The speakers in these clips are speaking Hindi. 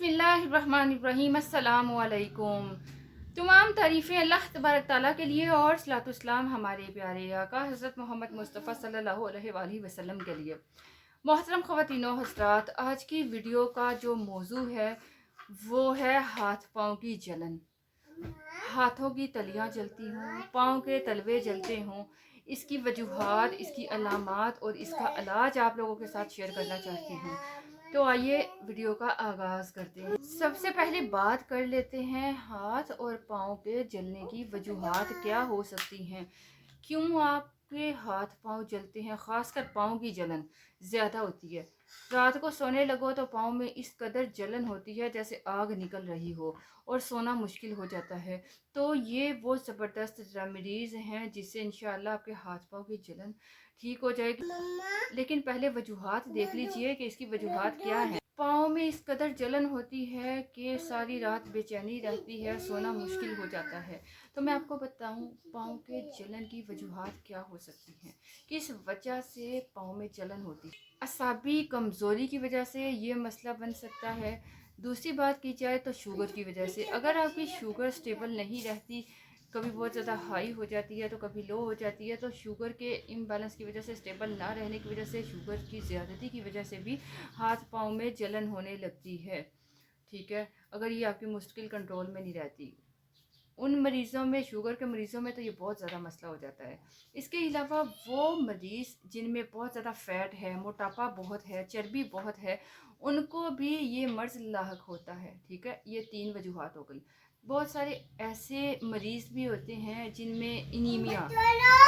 बिस्मिल्लाहिर्रहमानिर्रहीम। अस्सलामु अलैकुम। तमाम तारीफ़ें अल्लाह तबारक ताला के लिए और सलातुस्सलाम हमारे प्यारे आका हज़रत मोहम्मद मुस्तफ़ा सल्लल्लाहु अलैहि वसल्लम के लिए। मोहतरम ख़वातीनो हज़रात, आज की वीडियो का जो मौजू है वो है हाथ पाँव की जलन। हाथों की तलियाँ जलती हों, पाँव के तलवे जलते हों, इसकी वजूहात, इसकी अलामात और इसका इलाज आप लोगों के साथ शेयर करना चाहती हूँ। तो आइए वीडियो का आगाज़ करते हैं। सबसे पहले बात कर लेते हैं हाथ और पाँव के जलने की वजूहात क्या हो सकती हैं। क्यों आपके हाथ पाँव जलते हैं, ख़ासकर पाँव की जलन ज़्यादा होती है। रात को सोने लगो तो पाँव में इस कदर जलन होती है जैसे आग निकल रही हो और सोना मुश्किल हो जाता है। तो ये वो ज़बरदस्त रेमेडीज़ हैं जिससे इंशाअल्लाह आपके हाथ पाँव की जलन ठीक हो जाएगी। लेकिन पहले वजूहात देख लीजिए कि इसकी वजूहात क्या है। पाँव में इस कदर जलन होती है कि सारी रात बेचैनी रहती है, सोना मुश्किल हो जाता है। तो मैं आपको बताऊं पाँव के जलन की वजूहात क्या हो सकती हैं, किस वजह से पाँव में जलन होती है। असाबी कमज़ोरी की वजह से ये मसला बन सकता है। दूसरी बात की जाए तो शुगर की वजह से, अगर आपकी शुगर स्टेबल नहीं रहती, कभी बहुत ज़्यादा हाई हो जाती है तो कभी लो हो जाती है, तो शुगर के इम्बैलेंस की वजह से, स्टेबल ना रहने की वजह से, शुगर की ज़्यादती की वजह से भी हाथ पाँव में जलन होने लगती है। ठीक है, अगर ये आपकी मुश्किल कंट्रोल में नहीं रहती। उन मरीज़ों में, शुगर के मरीज़ों में तो ये बहुत ज़्यादा मसला हो जाता है। इसके अलावा वो मरीज़ जिनमें बहुत ज़्यादा फ़ैट है, मोटापा बहुत है, चर्बी बहुत है, उनको भी ये मर्ज़ लाहक होता है। ठीक है, ये 3 वजूहात हो गई। बहुत सारे ऐसे मरीज़ भी होते हैं जिनमें एनीमिया,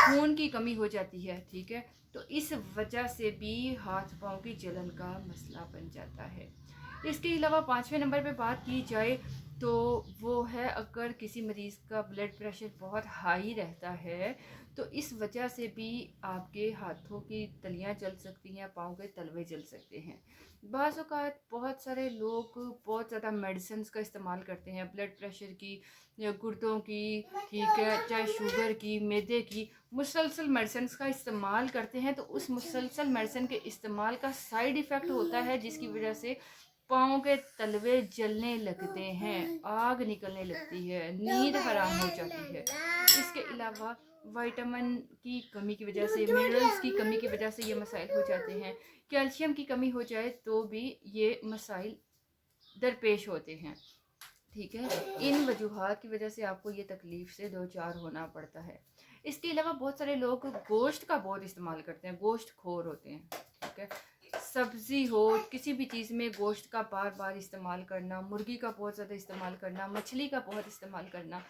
खून की कमी हो जाती है। ठीक है, तो इस वजह से भी हाथ पाँव की जलन का मसला बन जाता है। इसके अलावा 5वें नंबर पे बात की जाए तो वो है, अगर किसी मरीज़ का ब्लड प्रेशर बहुत हाई रहता है तो इस वजह से भी आपके हाथों की तलियां जल सकती हैं, पाँव के तलवे जल सकते हैं। बाज़ औक़ात बहुत सारे लोग बहुत ज़्यादा मेडिसिन का इस्तेमाल करते हैं, ब्लड प्रेशर की या गुर्दों की, ठीक है, चाहे शुगर की, मैदे की, मुसलसल मेडिसिन का इस्तेमाल करते हैं। तो उस मुसलसल मेडिसिन के इस्तेमाल का साइड इफ़ेक्ट होता है जिसकी वजह से पाँव के तलवे जलने लगते हैं, आग निकलने लगती है, नींद हराम हो जाती है। इसके अलावा विटामिन की कमी की वजह से, मिनरल्स की कमी की वजह से ये मसाइल हो जाते हैं। कैल्शियम की कमी हो जाए तो भी ये मसाइल दरपेश होते हैं। ठीक है, इन वजूहात की वजह से आपको ये तकलीफ़ से दो चार होना पड़ता है। इसके अलावा बहुत सारे लोग गोश्त का बहुत इस्तेमाल करते हैं, गोश्त खोर होते हैं। ठीक है, सब्ज़ी हो, किसी भी चीज़ में गोश्त का बार बार इस्तेमाल करना, मुर्गी का बहुत ज़्यादा इस्तेमाल करना, मछली का बहुत इस्तेमाल करना,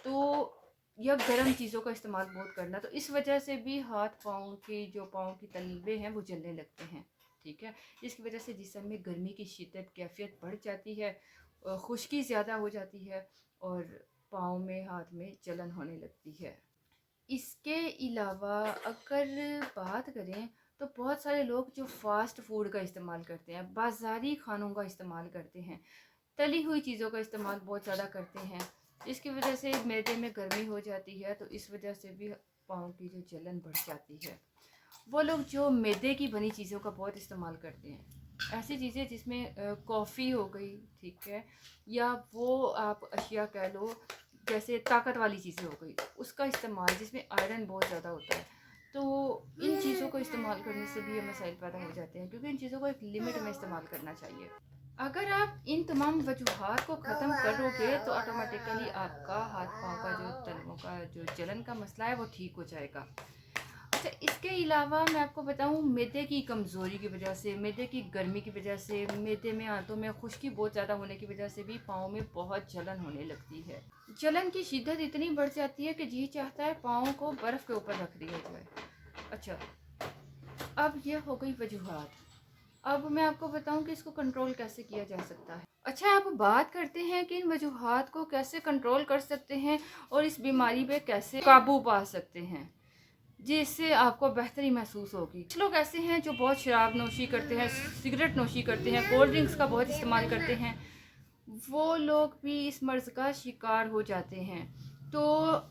तो या गर्म चीज़ों का इस्तेमाल बहुत करना, तो इस वजह से भी हाथ पाँव की, जो पाँव की तलवे हैं वो जलने लगते हैं। ठीक है, जिसकी वजह से जिस्म में गर्मी की शिद्दत, कैफियत बढ़ जाती है, खुश्की ज़्यादा हो जाती है और पाँव में, हाथ में जलन होने लगती है। इसके अलावा अगर बात करें तो बहुत सारे लोग जो फ़ास्ट फूड का इस्तेमाल करते हैं, बाज़ारी खानों का इस्तेमाल करते हैं, तली हुई चीज़ों का इस्तेमाल बहुत ज़्यादा करते हैं, जिसकी वजह से मैदे में गर्मी हो जाती है, तो इस वजह से भी पाँव की जो जलन बढ़ जाती है। वो लोग जो मैदे की बनी चीज़ों का बहुत इस्तेमाल करते हैं, ऐसी चीज़ें जिसमें कॉफ़ी हो गई, ठीक है, या वो आप अशिया कह लो जैसे ताकत वाली चीज़ें हो गई, उसका इस्तेमाल जिसमें आयरन बहुत ज़्यादा होता है, तो इन चीज़ों को इस्तेमाल करने से भी ये मसाइल पैदा हो जाते हैं, क्योंकि इन चीज़ों को एक लिमिट में इस्तेमाल करना चाहिए। अगर आप इन तमाम वजूहात को ख़त्म करोगे तो ऑटोमेटिकली आपका हाथ पाँव का जो तलवों का जो जलन का मसला है वो ठीक हो जाएगा। अच्छा, इसके अलावा मैं आपको बताऊं, मैदे की कमज़ोरी की वजह से, मैदे की गर्मी की वजह से, मैदे में, आंतों में खुश्की बहुत ज़्यादा होने की वजह से भी पाँव में बहुत जलन होने लगती है। जलन की शिद्दत इतनी बढ़ जाती है कि जी चाहता है पाँव को बर्फ़ के ऊपर रख दिया जाए। अच्छा, अब ये हो गई वजूहात। अब मैं आपको बताऊं कि इसको कंट्रोल कैसे किया जा सकता है। अच्छा, अब बात करते हैं कि इन वजूहात को कैसे कंट्रोल कर सकते हैं और इस बीमारी पे कैसे काबू पा सकते हैं, जिससे आपको बेहतरी महसूस होगी। कुछ लोग ऐसे हैं जो बहुत शराब नोशी करते हैं, सिगरेट नोशी करते हैं, कोल्ड ड्रिंक्स का बहुत इस्तेमाल करते हैं, वो लोग भी इस मर्ज़ का शिकार हो जाते हैं। तो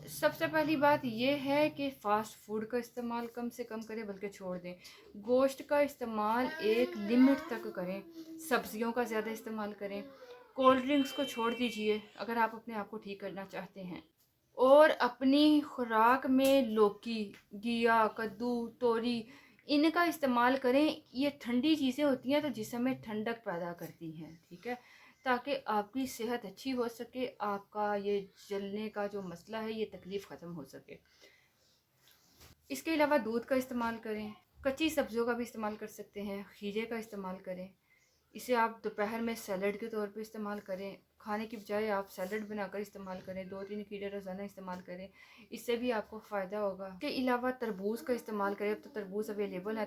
सबसे पहली बात ये है कि फ़ास्ट फूड का इस्तेमाल कम से कम करें, बल्कि छोड़ दें। गोश्त का इस्तेमाल एक लिमिट तक करें, सब्ज़ियों का ज़्यादा इस्तेमाल करें, कोल्ड ड्रिंक्स को छोड़ दीजिए अगर आप अपने आप को ठीक करना चाहते हैं। और अपनी खुराक में लौकी, घिया, कद्दू, तोरी इनका इस्तेमाल करें। ये ठंडी चीज़ें होती हैं तो जिस्म में ठंडक पैदा करती हैं, ठीक है, ताकि आपकी सेहत अच्छी हो सके, आपका ये जलने का जो मसला है ये तकलीफ़ ख़त्म हो सके। इसके अलावा दूध का इस्तेमाल करें, कच्ची सब्जियों का भी इस्तेमाल कर सकते हैं, खीरे का इस्तेमाल करें। इसे आप दोपहर में सैलड के तौर पे इस्तेमाल करें। खाने की बजाय आप सैलड बनाकर इस्तेमाल करें, 2-3 खीरे रोज़ाना इस्तेमाल करें, इससे भी आपको फ़ायदा होगा। इसके अलावा तरबूज का इस्तेमाल करें, अब तो तरबूज अवेलेबल है,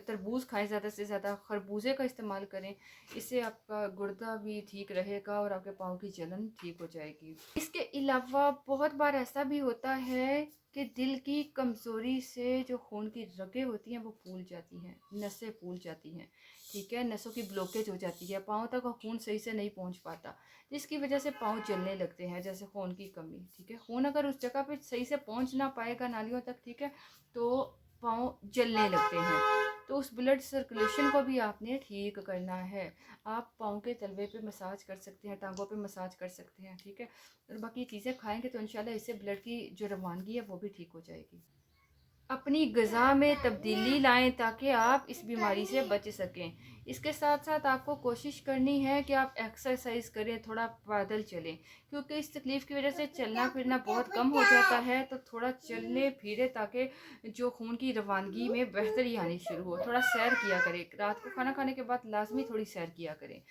तरबूज खाएं ज़्यादा से ज़्यादा। खरबूजे का इस्तेमाल करें, इससे आपका गुर्दा भी ठीक रहेगा और आपके पाँव की जलन ठीक हो जाएगी। इसके अलावा बहुत बार ऐसा भी होता है कि दिल की कमज़ोरी से जो खून की रगें होती हैं वो फूल जाती हैं, नसें फूल जाती हैं, ठीक है, नसों की ब्लॉकेज हो जाती है, पाँव तक खून सही से नहीं पहुंच पाता, जिसकी वजह से पाँव जलने लगते हैं, जैसे खून की कमी, ठीक है। खून अगर उस जगह पे सही से पहुंच ना पाएगा नालियों तक, ठीक है, तो पाँव जलने लगते हैं। तो उस ब्लड सर्कुलेशन को भी आपने ठीक करना है। आप पाँव के तलवे पे मसाज कर सकते हैं, टांगों पे मसाज कर सकते हैं, ठीक है। और बाकी चीज़ें खाएंगे तो इंशाल्लाह इससे ब्लड की जो रवानगी है वो भी ठीक हो जाएगी। अपनी ग़िज़ा में तब्दीली लाएं ताकि आप इस बीमारी से बच सकें। इसके साथ साथ आपको कोशिश करनी है कि आप एक्सरसाइज करें, थोड़ा पैदल चलें, क्योंकि इस तकलीफ़ की वजह से चलना फिरना बहुत कम हो जाता है। तो थोड़ा चलने फिरे ताकि जो खून की रवानगी में बेहतरी आनी शुरू हो। थोड़ा सैर किया करें, रात को खाना खाने के बाद लाजमी थोड़ी सैर किया करें।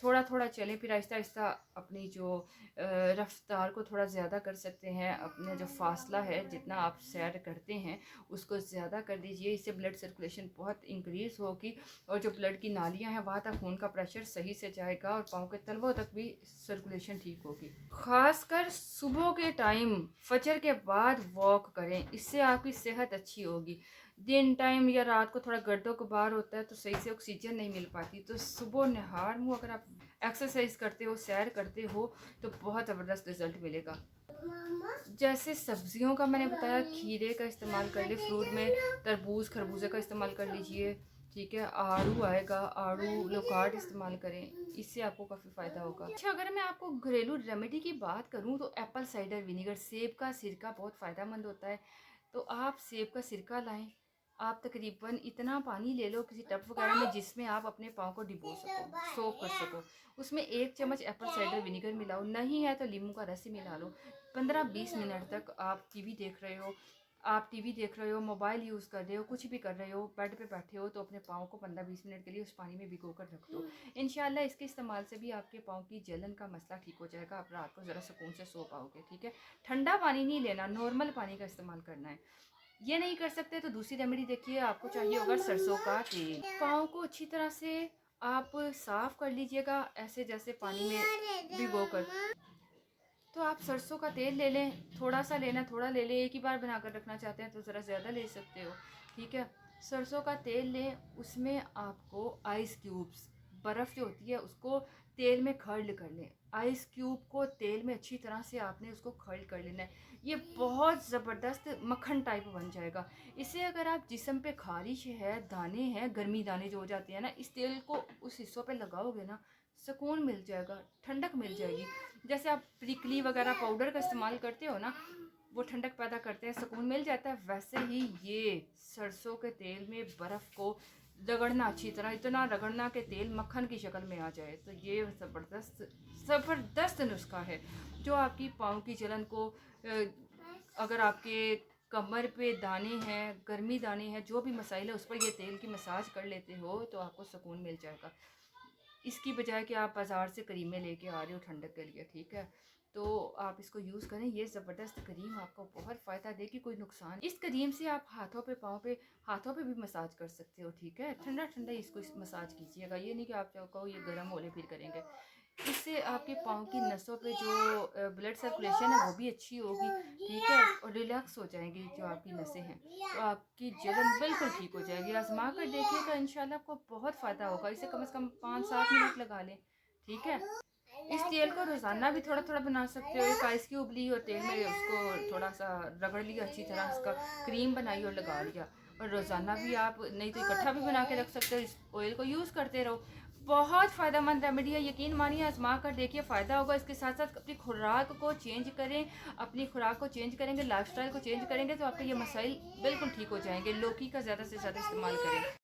थोड़ा थोड़ा चलें, फिर आहिस्ता आहिस्ता अपनी जो रफ्तार को थोड़ा ज़्यादा कर सकते हैं। अपना जो फासला है जितना आप सैर करते हैं उसको ज़्यादा कर दीजिए। इससे ब्लड सर्कुलेशन बहुत इंक्रीज़ होगी और जो ब्लड की नालियाँ हैं वहाँ तक खून का प्रेशर सही से जाएगा और पाँव के तलवों तक भी सर्कुलेशन ठीक होगी। ख़ासकर सुबह के टाइम फजर के बाद वॉक करें, इससे आपकी सेहत अच्छी होगी। दिन टाइम या रात को थोड़ा गर्दो गुबार होता है तो सही से ऑक्सीजन नहीं मिल पाती, तो सुबह नहार मुँह अगर आप एक्सरसाइज करते हो, सैर करते हो तो बहुत ज़बरदस्त रिज़ल्ट मिलेगा। जैसे सब्जियों का मैंने बताया, खीरे का इस्तेमाल कर ले, फ्रूट में तरबूज खरबूजे का इस्तेमाल कर लीजिए, ठीक है। आड़ू आएगा, आड़ू लोकार्ड इस्तेमाल करें, इससे आपको काफ़ी फ़ायदा होगा। अच्छा, अगर मैं आपको घरेलू रेमेडी की बात करूं तो एप्पल साइडर विनीगर, सेब का सिरका बहुत फ़ायदेमंद होता है। तो आप सेब का सिरका लाएं, आप तकरीबन इतना पानी ले लो किसी टब वगैरह में जिसमें आप अपने पाँव को डिबो सको, सोक कर सको। उसमें 1 चम्मच एप्पल साइडर विनीगर मिलाओ, नहीं है तो नींबू का रस ही मिला लो। 15-20 मिनट तक आप टीवी देख रहे हो, मोबाइल यूज़ कर रहे हो, कुछ भी कर रहे हो, बेड पे बैठे हो, तो अपने पाँव को 15-20 मिनट के लिए उस पानी में भिगो कर रख दो। इंशाल्लाह इसके इस्तेमाल से भी आपके पाँव की जलन का मसला ठीक हो जाएगा। आप रात को ज़रा सुकून से सो पाओगे, ठीक है। ठंडा पानी नहीं लेना, नॉर्मल पानी का इस्तेमाल करना है। ये नहीं कर सकते तो दूसरी रेमेडी देखिए, आपको चाहिए होगा सरसों का तेल। पाँव को अच्छी तरह से आप साफ़ कर लीजिएगा, ऐसे जैसे पानी में भिगो कर। तो आप सरसों का तेल ले लें, थोड़ा सा लेना, थोड़ा ले लें, एक ही बार बनाकर रखना चाहते हैं तो ज़रा ज़्यादा ले सकते हो, ठीक है। सरसों का तेल लें, उसमें आपको आइस क्यूब्स, बर्फ़ जो होती है उसको तेल में खर्ल कर लें। आइस क्यूब को तेल में अच्छी तरह से आपने उसको खर्ल कर लेना है। ये बहुत ज़बरदस्त मक्खन टाइप बन जाएगा। इसे अगर आप जिस्म पे खारिश है, दाने हैं, गर्मी दाने जो हो जाते हैं ना, इस तेल को उस हिस्सों पे लगाओगे ना, सुकून मिल जाएगा, ठंडक मिल जाएगी। जैसे आप प्रिकली वगैरह पाउडर का इस्तेमाल करते हो ना, वो ठंडक पैदा करते हैं, सुकून मिल जाता है, वैसे ही ये सरसों के तेल में बर्फ़ को रगड़ना, अच्छी तरह इतना रगड़ना कि तेल मक्खन की शक्ल में आ जाए। तो ये ज़बरदस्त ज़बरदस्त नुस्खा है जो आपकी पाँव की जलन को अगर आपके कमर पे दाने हैं, गर्मी दाने हैं, जो भी मसाइल है उस पर ये तेल की मसाज कर लेते हो तो आपको सुकून मिल जाएगा। इसकी बजाय कि आप बाज़ार से क्रीमें लेके आ रहे हो ठंडक के लिए, ठीक है। तो आप इसको यूज़ करें, ये ज़बरदस्त क्रीम आपको बहुत फ़ायदा देगी, कोई नुकसान। इस क्रीम से आप हाथों पे, पाँव पे, हाथों पे भी मसाज कर सकते हो, ठीक है। ठंडा ठंडा इसको मसाज कीजिएगा, ये नहीं कि आप कहो ये गर्म होले फिर करेंगे। इससे आपके पाँव की नसों पे जो ब्लड सर्कुलेशन है वो भी अच्छी होगी, ठीक है, और रिलैक्स हो जाएंगी जो आपकी नसें हैं, तो आपकी जलन बिल्कुल ठीक हो जाएगी। आजमा कर देखिएगा, इंशाल्लाह आपको बहुत फ़ायदा होगा। इसे कम से कम 5-7 मिनट लगा लें, ठीक है। इस तेल को रोज़ाना भी थोड़ा थोड़ा बना सकते हो। एक आइस क्यूब ली और तेल में उसको थोड़ा सा रगड़ लिया, अच्छी तरह उसका क्रीम बनाई और लगा लिया। और रोज़ाना भी आप नहीं तो इकट्ठा भी बना के रख सकते हो, इस ऑयल को यूज़ करते रहो। बहुत फ़ायदेमंद रेमेडी है, यकीन मानिए, आजमा कर देखिए, फ़ायदा होगा। इसके साथ साथ अपनी खुराक को चेंज करें, अपनी खुराक को चेंज करेंगे, लाइफस्टाइल को चेंज करेंगे तो आपके ये मसाइल बिल्कुल ठीक हो जाएंगे। लौकी का ज़्यादा से ज़्यादा इस्तेमाल करें।